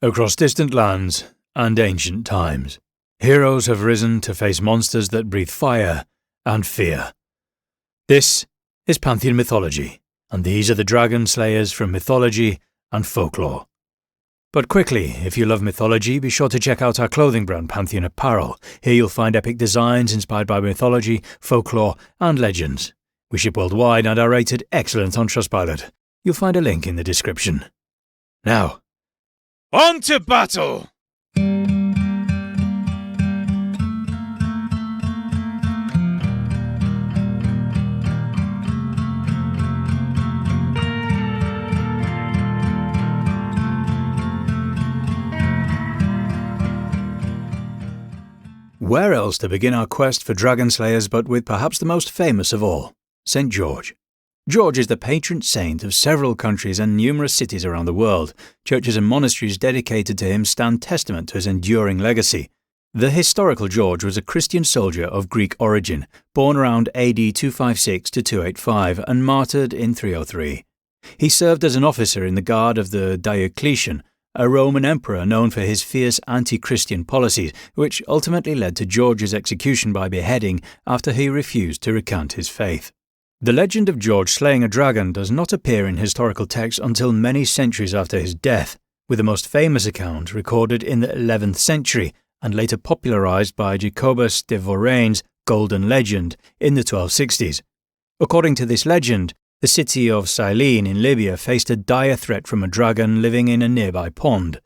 Across distant lands and ancient times, heroes have risen to face monsters that breathe fire and fear. This is Pantheon Mythology, and these are the dragon slayers from Mythology and Folklore. But quickly, if you love mythology, be sure to check out our clothing brand Pantheon Apparel. Here you'll find epic designs inspired by mythology, folklore and legends. We ship worldwide and are rated excellent on Trustpilot. You'll find a link in the description. Now, on to battle! Where else to begin our quest for dragon slayers but with perhaps the most famous of all, St. George. George is the patron saint of several countries and numerous cities around the world. Churches and monasteries dedicated to him stand testament to his enduring legacy. The historical George was a Christian soldier of Greek origin, born around AD 256 to 285 and martyred in 303. He served as an officer in the guard of the Diocletian, a Roman emperor known for his fierce anti-Christian policies, which ultimately led to George's execution by beheading after he refused to recant his faith. The legend of George slaying a dragon does not appear in historical texts until many centuries after his death, with the most famous account recorded in the 11th century and later popularized by Jacobus de Voraine's Golden Legend in the 1260s. According to this legend, the city of Cyllene in Libya faced a dire threat from a dragon living in a nearby pond.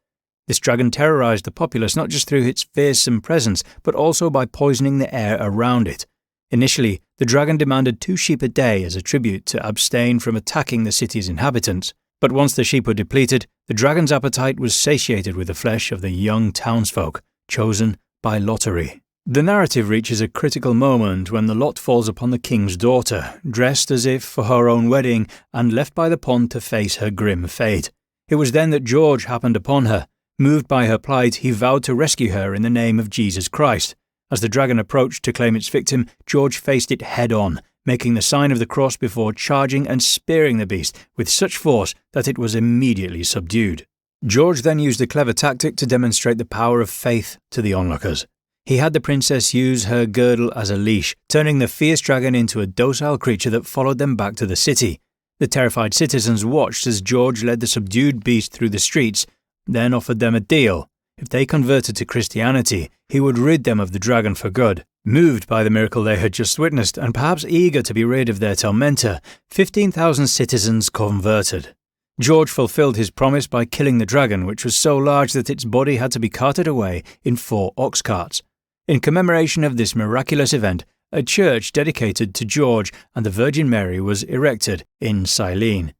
This dragon terrorized the populace not just through its fearsome presence, but also by poisoning the air around it. Initially, the dragon demanded 2 sheep a day as a tribute to abstain from attacking the city's inhabitants, but once the sheep were depleted, the dragon's appetite was satiated with the flesh of the young townsfolk, chosen by lottery. The narrative reaches a critical moment when the lot falls upon the king's daughter, dressed as if for her own wedding and left by the pond to face her grim fate. It was then that George happened upon her. Moved by her plight, he vowed to rescue her in the name of Jesus Christ. As the dragon approached to claim its victim, George faced it head-on, making the sign of the cross before charging and spearing the beast with such force that it was immediately subdued. George then used a clever tactic to demonstrate the power of faith to the onlookers. He had the princess use her girdle as a leash, turning the fierce dragon into a docile creature that followed them back to the city. The terrified citizens watched as George led the subdued beast through the streets, then offered them a deal. If they converted to Christianity, he would rid them of the dragon for good. Moved by the miracle they had just witnessed, and perhaps eager to be rid of their tormentor, 15,000 citizens converted. George fulfilled his promise by killing the dragon, which was so large that its body had to be carted away in 4 ox carts. In commemoration of this miraculous event, a church dedicated to George and the Virgin Mary was erected in Cyllene,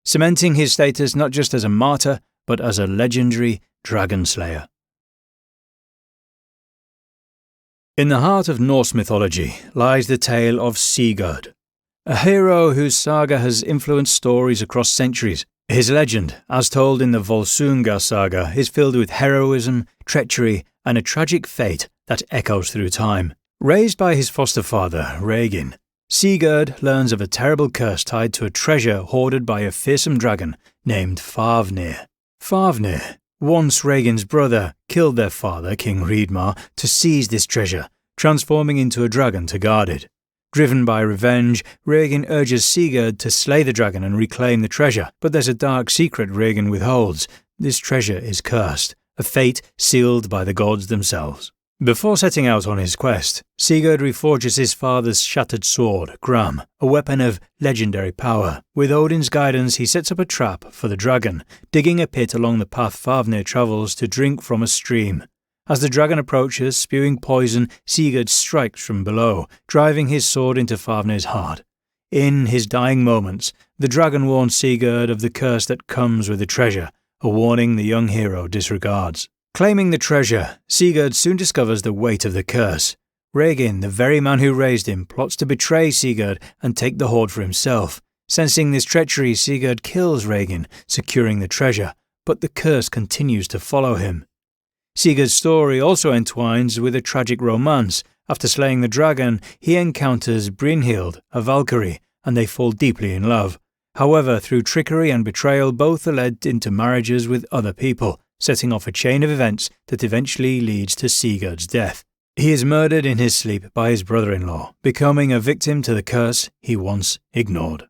cementing his status not just as a martyr, but as a legendary dragon slayer. In the heart of Norse mythology lies the tale of Sigurd, a hero whose saga has influenced stories across centuries. His legend, as told in the Volsunga saga, is filled with heroism, treachery, and a tragic fate that echoes through time. Raised by his foster father, Regin, Sigurd learns of a terrible curse tied to a treasure hoarded by a fearsome dragon named Fáfnir. Fáfnir, once Regin's brother, killed their father, King Hridmar, to seize this treasure, transforming into a dragon to guard it. Driven by revenge, Regin urges Sigurd to slay the dragon and reclaim the treasure, but there's a dark secret Regin withholds. This treasure is cursed, a fate sealed by the gods themselves. Before setting out on his quest, Sigurd reforges his father's shattered sword, Gram, a weapon of legendary power. With Odin's guidance, he sets up a trap for the dragon, digging a pit along the path Fáfnir travels to drink from a stream. As the dragon approaches, spewing poison, Sigurd strikes from below, driving his sword into Fáfnir's heart. In his dying moments, the dragon warns Sigurd of the curse that comes with the treasure, a warning the young hero disregards. Claiming the treasure, Sigurd soon discovers the weight of the curse. Regin, the very man who raised him, plots to betray Sigurd and take the hoard for himself. Sensing this treachery, Sigurd kills Regin, securing the treasure, but the curse continues to follow him. Sigurd's story also entwines with a tragic romance. After slaying the dragon, he encounters Brynhild, a Valkyrie, and they fall deeply in love. However, through trickery and betrayal, both are led into marriages with other people, setting off a chain of events that eventually leads to Sigurd's death. He is murdered in his sleep by his brother-in-law, becoming a victim to the curse he once ignored.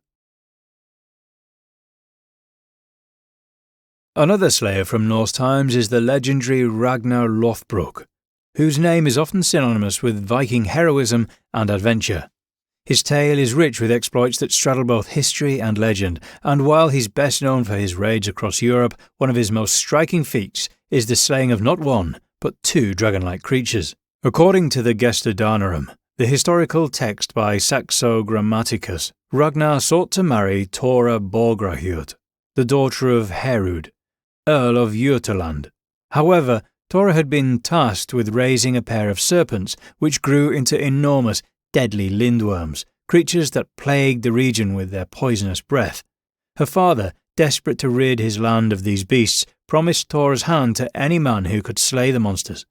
Another slayer from Norse times is the legendary Ragnar Lothbrok, whose name is often synonymous with Viking heroism and adventure. His tale is rich with exploits that straddle both history and legend, and while he's best known for his raids across Europe, one of his most striking feats is the slaying of not one, but two dragon-like creatures. According to the Gesta Danarum, the historical text by Saxo Grammaticus, Ragnar sought to marry Tora Borgrahjord, the daughter of Herud, Earl of Jurtaland. However, Tora had been tasked with raising a pair of serpents which grew into enormous, deadly lindworms, creatures that plagued the region with their poisonous breath. Her father, desperate to rid his land of these beasts, promised Tora's hand to any man who could slay the monsters.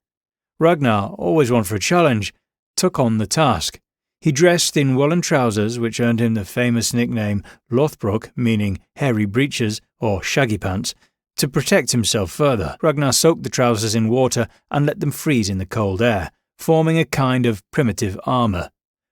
Ragnar, always one for a challenge, took on the task. He dressed in woolen trousers, which earned him the famous nickname Lothbrok, meaning hairy breeches or shaggy pants. To protect himself further, Ragnar soaked the trousers in water and let them freeze in the cold air, forming a kind of primitive armour.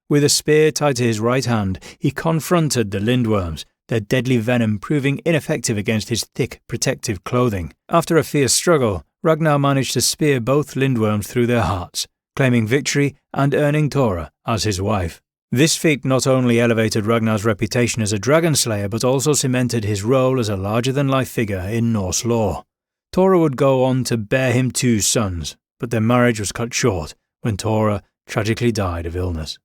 With a spear tied to his right hand, he confronted the lindworms, their deadly venom proving ineffective against his thick protective clothing. After a fierce struggle, Ragnar managed to spear both lindworms through their hearts, claiming victory and earning Tora as his wife. This feat not only elevated Ragnar's reputation as a dragon slayer, but also cemented his role as a larger-than-life figure in Norse lore. Tora would go on to bear him 2 sons, but their marriage was cut short when Tora tragically died of illness.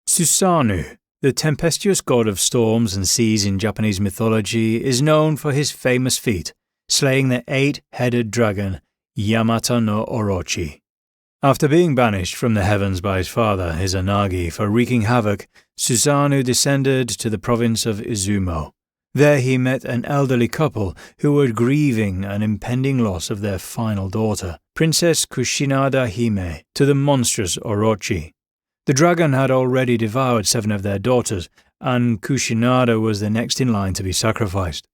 Susanoo, the tempestuous god of storms and seas in Japanese mythology, is known for his famous feat, slaying the 8-headed dragon Yamata no Orochi. After being banished from the heavens by his father, Izanagi, for wreaking havoc, Susanoo descended to the province of Izumo. There he met an elderly couple who were grieving an impending loss of their final daughter, Princess Kushinada Hime, to the monstrous Orochi. The dragon had already devoured 7 of their daughters, and Kushinada was the next in line to be sacrificed.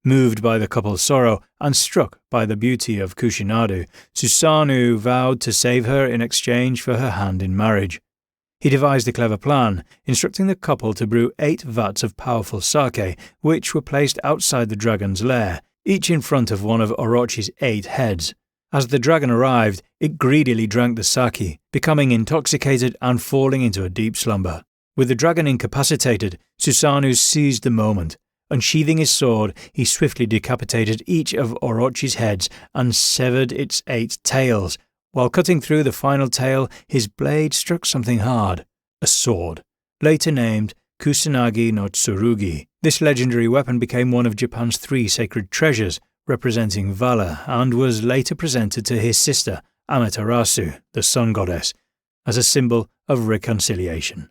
Moved by the couple's sorrow and struck by the beauty of Kushinada, Susanoo vowed to save her in exchange for her hand in marriage. He devised a clever plan, instructing the couple to brew 8 vats of powerful sake, which were placed outside the dragon's lair, each in front of one of Orochi's 8 heads. As the dragon arrived, it greedily drank the sake, becoming intoxicated and falling into a deep slumber. With the dragon incapacitated, Susanoo seized the moment. Unsheathing his sword, he swiftly decapitated each of Orochi's heads and severed its 8 tails. While cutting through the final tail, his blade struck something hard, a sword, later named Kusanagi no Tsurugi. This legendary weapon became one of Japan's 3 sacred treasures, representing valor, and was later presented to his sister, Amaterasu, the sun goddess, as a symbol of reconciliation.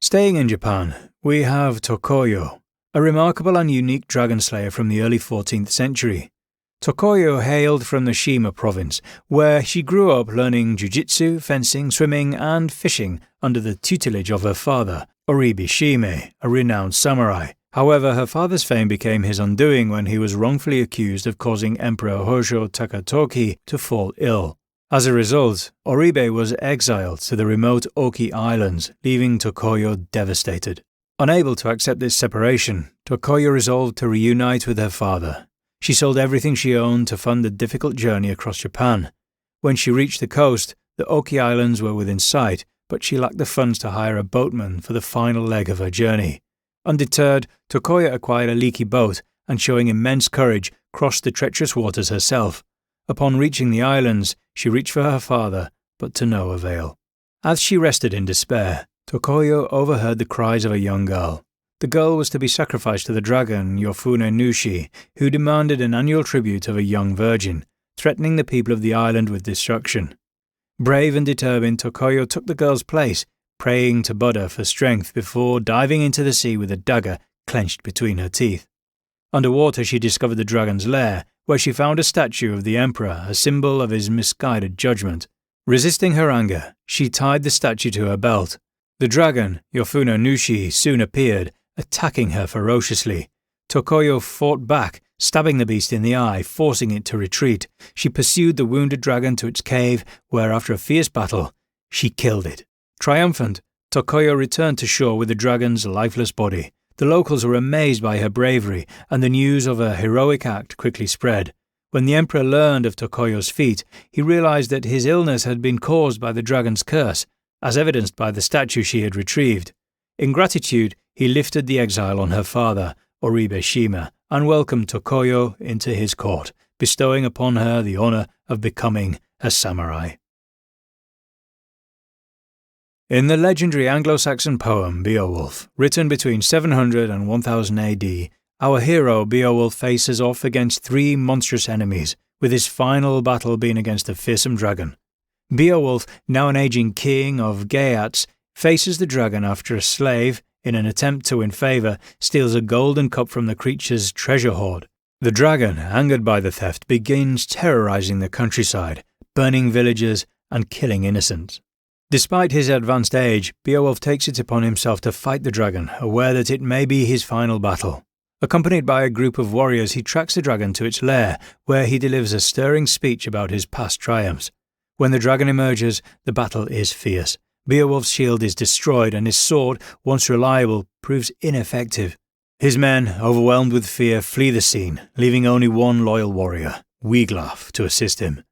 Staying in Japan, we have Tocoo, a remarkable and unique dragon slayer from the early 14th century. Tocoo hailed from the Shima province, where she grew up learning jiu-jitsu, fencing, swimming, and fishing under the tutelage of her father, Oribe Shime, a renowned samurai. However, her father's fame became his undoing when he was wrongfully accused of causing Emperor Hojo Takatoki to fall ill. As a result, Oribe was exiled to the remote Oki Islands, leaving Tocoo devastated. Unable to accept this separation, Tocoo resolved to reunite with her father. She sold everything she owned to fund the difficult journey across Japan. When she reached the coast, the Oki Islands were within sight, but she lacked the funds to hire a boatman for the final leg of her journey. Undeterred, Tocoo acquired a leaky boat and, showing immense courage, crossed the treacherous waters herself. Upon reaching the islands, she reached for her father, but to no avail. As she rested in despair, Tocoo overheard the cries of a young girl. The girl was to be sacrificed to the dragon Yofune Nushi, who demanded an annual tribute of a young virgin, threatening the people of the island with destruction. Brave and determined, Tocoo took the girl's place, praying to Buddha for strength before diving into the sea with a dagger clenched between her teeth. Underwater, she discovered the dragon's lair, where she found a statue of the emperor, a symbol of his misguided judgment. Resisting her anger, she tied the statue to her belt. The dragon, Yofuna Nushi, soon appeared, attacking her ferociously. Tocoo fought back, stabbing the beast in the eye, forcing it to retreat. She pursued the wounded dragon to its cave, where after a fierce battle, she killed it. Triumphant, Tocoo returned to shore with the dragon's lifeless body. The locals were amazed by her bravery, and the news of her heroic act quickly spread. When the emperor learned of Tokoo's feat, he realized that his illness had been caused by the dragon's curse, as evidenced by the statue she had retrieved. In gratitude, he lifted the exile on her father, Oribe Shima, and welcomed Tocoo into his court, bestowing upon her the honour of becoming a samurai. In the legendary Anglo-Saxon poem Beowulf, written between 700 and 1000 AD, our hero Beowulf faces off against three monstrous enemies, with his final battle being against a fearsome dragon. Beowulf, now an aging king of Geats, faces the dragon after a slave, in an attempt to win favour, steals a golden cup from the creature's treasure hoard. The dragon, angered by the theft, begins terrorising the countryside, burning villages and killing innocents. Despite his advanced age, Beowulf takes it upon himself to fight the dragon, aware that it may be his final battle. Accompanied by a group of warriors, he tracks the dragon to its lair, where he delivers a stirring speech about his past triumphs. When the dragon emerges, the battle is fierce. Beowulf's shield is destroyed and his sword, once reliable, proves ineffective. His men, overwhelmed with fear, flee the scene, leaving only one loyal warrior, Wiglaf, to assist him.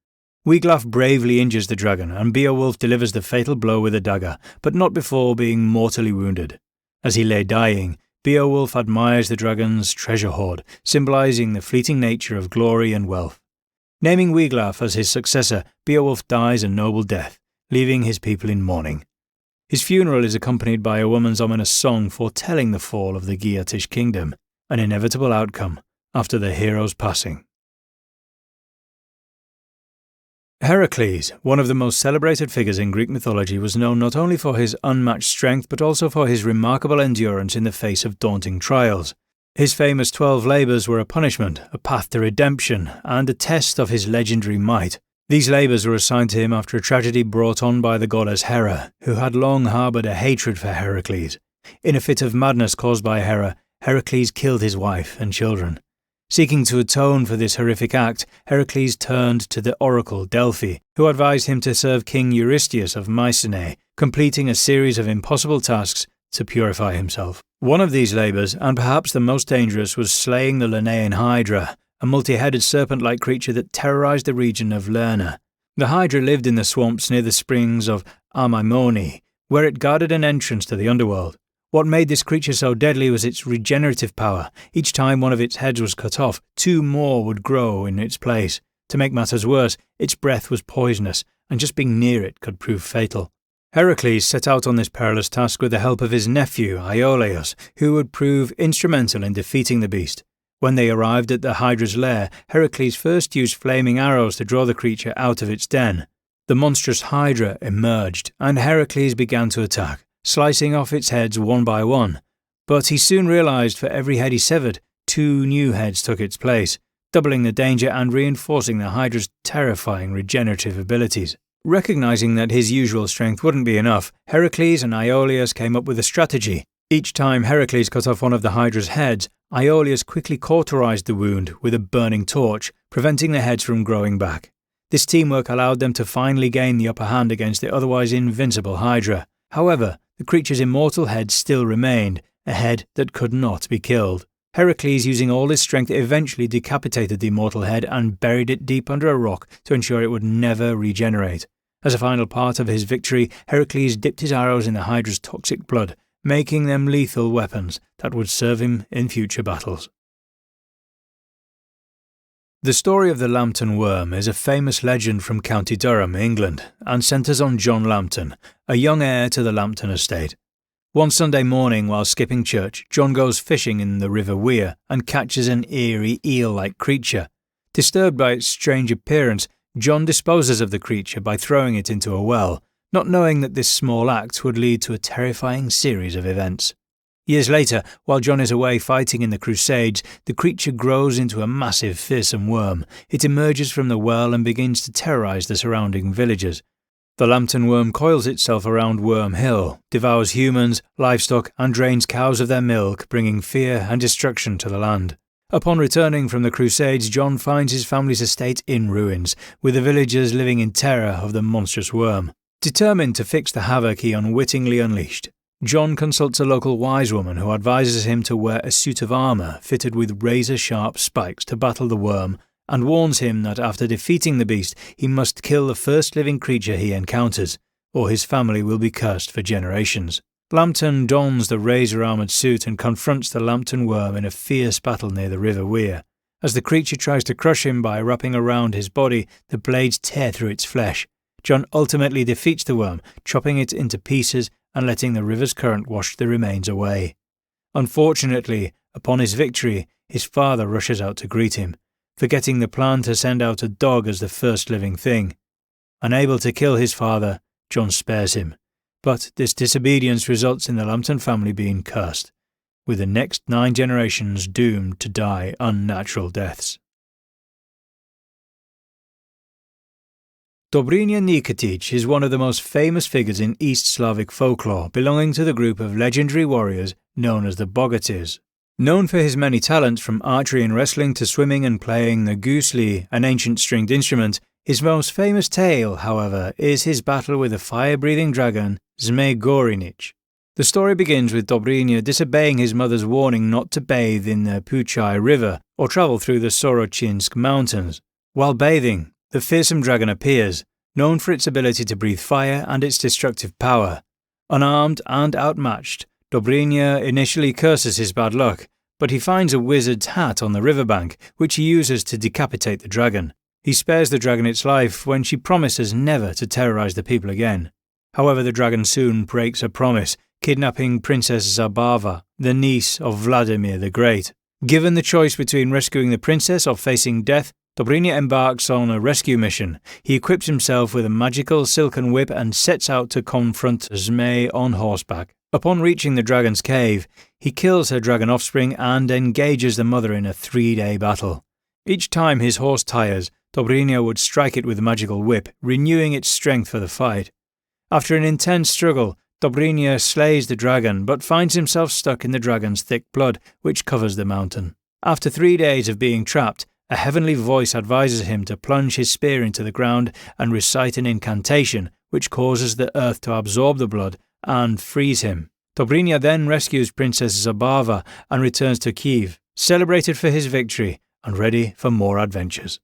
Wiglaf bravely injures the dragon, and Beowulf delivers the fatal blow with a dagger, but not before being mortally wounded. As he lay dying, Beowulf admires the dragon's treasure hoard, symbolising the fleeting nature of glory and wealth. Naming Wiglaf as his successor, Beowulf dies a noble death, leaving his people in mourning. His funeral is accompanied by a woman's ominous song foretelling the fall of the Geatish kingdom, an inevitable outcome after the hero's passing. Heracles, one of the most celebrated figures in Greek mythology, was known not only for his unmatched strength but also for his remarkable endurance in the face of daunting trials. His famous 12 labours were a punishment, a path to redemption, and a test of his legendary might. These labours were assigned to him after a tragedy brought on by the goddess Hera, who had long harboured a hatred for Heracles. In a fit of madness caused by Hera, Heracles killed his wife and children. Seeking to atone for this horrific act, Heracles turned to the oracle Delphi, who advised him to serve King Eurystheus of Mycenae, completing a series of impossible tasks to purify himself. One of these labours, and perhaps the most dangerous, was slaying the Lernaean Hydra, a multi-headed serpent-like creature that terrorised the region of Lerna. The Hydra lived in the swamps near the springs of Armimone, where it guarded an entrance to the underworld. What made this creature so deadly was its regenerative power. Each time one of its heads was cut off, 2 more would grow in its place. To make matters worse, its breath was poisonous, and just being near it could prove fatal. Heracles set out on this perilous task with the help of his nephew, Iolaus, who would prove instrumental in defeating the beast. When they arrived at the Hydra's lair, Heracles first used flaming arrows to draw the creature out of its den. The monstrous Hydra emerged, and Heracles began to attack, slicing off its heads one by one. But he soon realised for every head he severed, 2 new heads took its place, doubling the danger and reinforcing the Hydra's terrifying regenerative abilities. Recognising that his usual strength wouldn't be enough, Heracles and Iolaus came up with a strategy. Each time Heracles cut off one of the Hydra's heads, Iolaus quickly cauterised the wound with a burning torch, preventing the heads from growing back. This teamwork allowed them to finally gain the upper hand against the otherwise invincible Hydra. However, the creature's immortal head still remained, a head that could not be killed. Heracles, using all his strength, eventually decapitated the immortal head and buried it deep under a rock to ensure it would never regenerate. As a final part of his victory, Heracles dipped his arrows in the Hydra's toxic blood, making them lethal weapons that would serve him in future battles. The story of the Lampton Worm is a famous legend from County Durham, England, and centres on John Lampton, a young heir to the Lampton estate. One Sunday morning, while skipping church, John goes fishing in the River Wear and catches an eerie eel-like creature. Disturbed by its strange appearance, John disposes of the creature by throwing it into a well, not knowing that this small act would lead to a terrifying series of events. Years later, while John is away fighting in the Crusades, the creature grows into a massive, fearsome worm. It emerges from the well and begins to terrorise the surrounding villagers. The Lampton Worm coils itself around Worm Hill, devours humans, livestock, and drains cows of their milk, bringing fear and destruction to the land. Upon returning from the Crusades, John finds his family's estate in ruins, with the villagers living in terror of the monstrous worm. Determined to fix the havoc he unwittingly unleashed, John consults a local wise woman who advises him to wear a suit of armour fitted with razor-sharp spikes to battle the worm, and warns him that after defeating the beast he must kill the first living creature he encounters, or his family will be cursed for generations. Lampton dons the razor-armoured suit and confronts the Lampton Worm in a fierce battle near the River Wear. As the creature tries to crush him by wrapping around his body, the blades tear through its flesh. John ultimately defeats the worm, chopping it into pieces and letting the river's current wash the remains away. Unfortunately, upon his victory, his father rushes out to greet him, forgetting the plan to send out a dog as the first living thing. Unable to kill his father, John spares him. But this disobedience results in the Lampton family being cursed, with the next 9 generations doomed to die unnatural deaths. Dobrynya Nikitich is one of the most famous figures in East Slavic folklore, belonging to the group of legendary warriors known as the Bogatirs. Known for his many talents from archery and wrestling to swimming and playing the gusli, an ancient stringed instrument, his most famous tale, however, is his battle with the fire-breathing dragon Zmej. The story begins with Dobrynya disobeying his mother's warning not to bathe in the Puchai River or travel through the Sorochinsk mountains. While bathing, the fearsome dragon appears, known for its ability to breathe fire and its destructive power. Unarmed and outmatched, Dobrynya initially curses his bad luck, but he finds a wizard's hat on the riverbank, which he uses to decapitate the dragon. He spares the dragon its life when she promises never to terrorize the people again. However, the dragon soon breaks her promise, kidnapping Princess Zabava, the niece of Vladimir the Great. Given the choice between rescuing the princess or facing death, Dobrynya embarks on a rescue mission. He equips himself with a magical silken whip and sets out to confront Zmej on horseback. Upon reaching the dragon's cave, he kills her dragon offspring and engages the mother in a 3-day battle. Each time his horse tires, Dobrynya would strike it with a magical whip, renewing its strength for the fight. After an intense struggle, Dobrynya slays the dragon, but finds himself stuck in the dragon's thick blood, which covers the mountain. After 3 days of being trapped, a heavenly voice advises him to plunge his spear into the ground and recite an incantation, which causes the earth to absorb the blood and frees him. Dobrynya then rescues Princess Zabava and returns to Kiev, celebrated for his victory and ready for more adventures.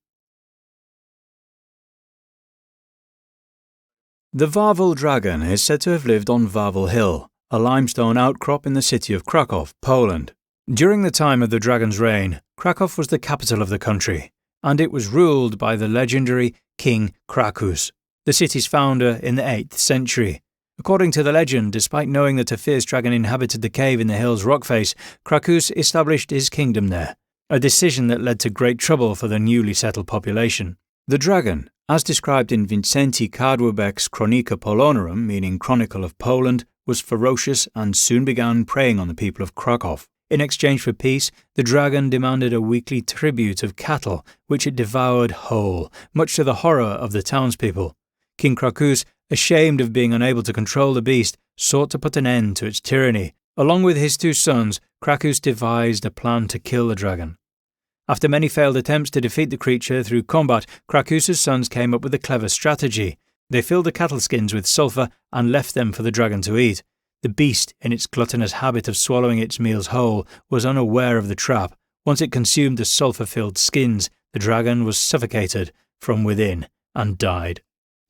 The Wawel Dragon is said to have lived on Wawel Hill, a limestone outcrop in the city of Krakow, Poland. During the time of the dragon's reign, Krakow was the capital of the country, and it was ruled by the legendary King Krakus, the city's founder in the 8th century. According to the legend, despite knowing that a fierce dragon inhabited the cave in the hill's rock face, Krakus established his kingdom there, a decision that led to great trouble for the newly settled population. The dragon, as described in Wincenty Kardłubek's Chronica Polonorum, meaning Chronicle of Poland, was ferocious and soon began preying on the people of Krakow. In exchange for peace, the dragon demanded a weekly tribute of cattle, which it devoured whole, much to the horror of the townspeople. King Krakus, ashamed of being unable to control the beast, sought to put an end to its tyranny. Along with his 2 sons, Krakus devised a plan to kill the dragon. After many failed attempts to defeat the creature through combat, Krakus's sons came up with a clever strategy. They filled the cattle skins with sulphur and left them for the dragon to eat. The beast, in its gluttonous habit of swallowing its meals whole, was unaware of the trap. Once it consumed the sulphur-filled skins, the dragon was suffocated from within and died.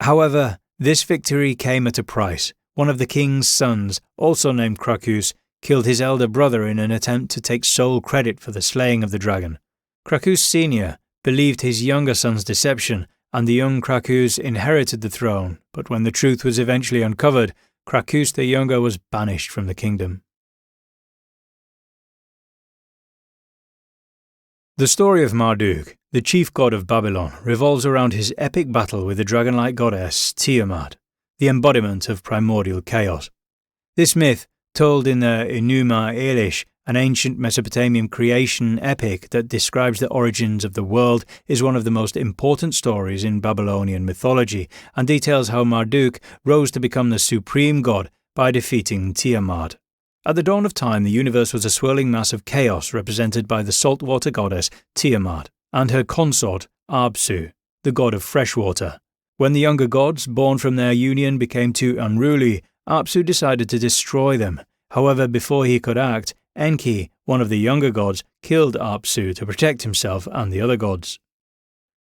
However, this victory came at a price. One of the king's sons, also named Krakus, killed his elder brother in an attempt to take sole credit for the slaying of the dragon. Krakus Sr. believed his younger son's deception, and the young Krakus inherited the throne, but when the truth was eventually uncovered, Krakus the Younger was banished from the kingdom. The story of Marduk, the chief god of Babylon, revolves around his epic battle with the dragon-like goddess Tiamat, the embodiment of primordial chaos. This myth, told in the Enuma Elish, An ancient Mesopotamian creation epic that describes the origins of the world is one of the most important stories in Babylonian mythology and details how Marduk rose to become the supreme god by defeating Tiamat. At the dawn of time, the universe was a swirling mass of chaos represented by the saltwater goddess Tiamat and her consort Apsu, the god of freshwater. When the younger gods, born from their union, became too unruly, Apsu decided to destroy them. However, before he could act, Enki, one of the younger gods, killed Apsu to protect himself and the other gods.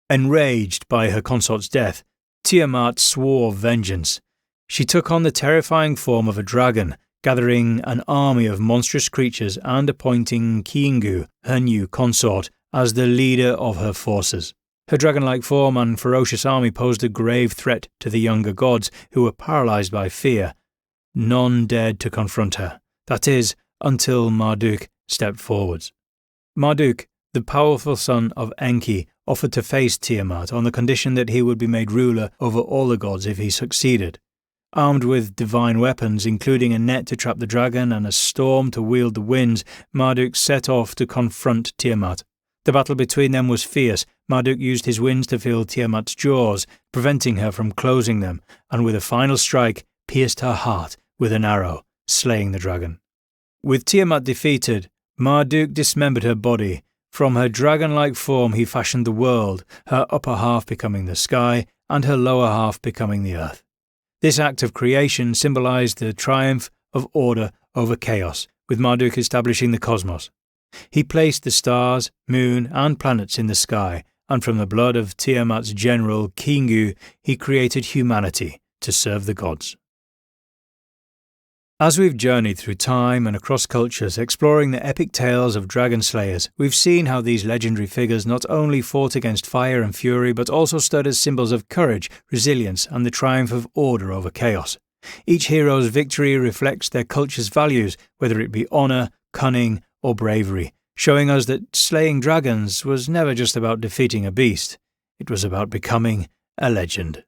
Enraged by her consort's death, Tiamat swore vengeance. She took on the terrifying form of a dragon, gathering an army of monstrous creatures and appointing Kingu, her new consort, as the leader of her forces. Her dragon-like form and ferocious army posed a grave threat to the younger gods, who were paralyzed by fear. None dared to confront her. That is, until Marduk stepped forwards. Marduk, the powerful son of Enki, offered to face Tiamat on the condition that he would be made ruler over all the gods if he succeeded. Armed with divine weapons, including a net to trap the dragon and a storm to wield the winds, Marduk set off to confront Tiamat. The battle between them was fierce. Marduk used his wings to fill Tiamat's jaws, preventing her from closing them, and with a final strike, pierced her heart with an arrow, slaying the dragon. With Tiamat defeated, Marduk dismembered her body. From her dragon-like form he fashioned the world, her upper half becoming the sky and her lower half becoming the earth. This act of creation symbolized the triumph of order over chaos, with Marduk establishing the cosmos. He placed the stars, moon and planets in the sky, and from the blood of Tiamat's general Kingu he created humanity to serve the gods. As we've journeyed through time and across cultures exploring the epic tales of dragon slayers, we've seen how these legendary figures not only fought against fire and fury but also stood as symbols of courage, resilience and the triumph of order over chaos. Each hero's victory reflects their culture's values, whether it be honour, cunning or bravery, showing us that slaying dragons was never just about defeating a beast, it was about becoming a legend.